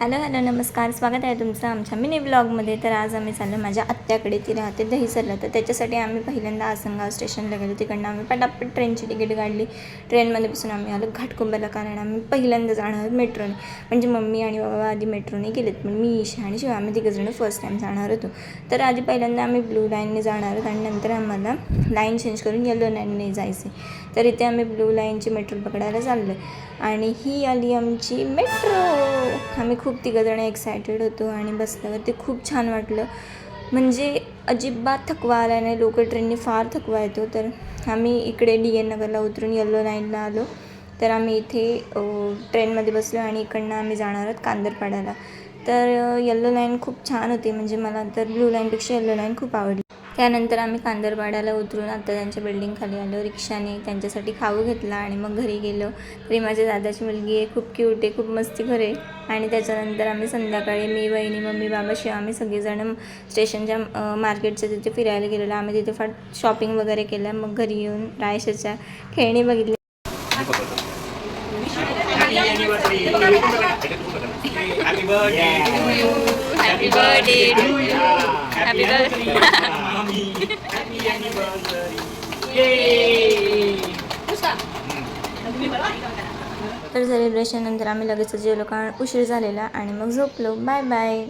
Hello नमस्कार, स्वागत आहे तुमचं आमच्या मिनी ब्लॉगमध्ये. तर आज आम्ही चाललो माझ्या आत्याकडे. ती राहते दहिसरला. तर त्याच्यासाठी आम्ही पहिल्यांदा आसनगाव स्टेशनला गेलो. तिकडनं आम्ही पटापट ट्रेनची तिकीट काढली. ट्रेनमध्ये बसून आम्ही आलो घाटकोंबरला, कारण आम्ही पहिल्यांदा जाणार आहोत मेट्रोने. म्हणजे मम्मी आणि बाबा आधी मेट्रोने गेलेत, पण मी ईशा आणि शिवा आम्ही तिघंजणं फर्स्ट टाईम जाणार होतो. तर आधी पहिल्यांदा आम्ही ब्लू लाईनने जाणार आहोत आणि नंतर आम्हाला लाईन चेंज करून येलो लाईनने जायचे. तर इथे आम्ही ब्लू लाईनची मेट्रो पकडायला चाललो आहे. आणि ही आली आमची मेट्रो. आम्ही खूप तिघंजणं एक्सायटेड होतो आणि बसल्यावरती खूप छान वाटलं. म्हणजे अजिबात थकवा आला नाही. लोकल ट्रेनने फार थकवा येतो. तर आम्ही इकडे DN नगरला उतरून येलो लाईनला आलो. तर आम्ही इथे ट्रेनमध्ये बसलो आणि इकडनं आम्ही जाणार आहोत कांदरपाड्याला. तर येलो लाईन खूप छान होती. म्हणजे मला तर ब्लू लाईनपेक्षा येलो लाईन खूप आवडली. त्यानंतर आम्ही कांदरपाड्याला उतरून आता त्यांच्या बिल्डिंग खाली आलो रिक्षाने. त्यांच्यासाठी खाऊ घेतला आणि मग घरी गेलो. तरी माझ्या दादाची मुलगी आहे, खूप क्यूट आहे, खूप मस्तीखोर आहे. आणि त्याच्यानंतर आम्ही संध्याकाळी मी, वहिनी, मम्मी, बाबा, शिवा आम्ही सगळेजण स्टेशनच्या मार्केटच्या तिथे फिरायला गेलेलो. आम्ही तिथे फार शॉपिंग वगैरे केलं. मग घरी येऊन रायशाच्या खेळणी बघितली. Happy birthday to you. Happy birthday to you. Happy birthday. Happy anniversary. Yay! तर सेलिब्रेशन नंतर आम्ही लगेच जेवलो, कारण उशीर झालेला आणि मग झोपलो. Bye bye.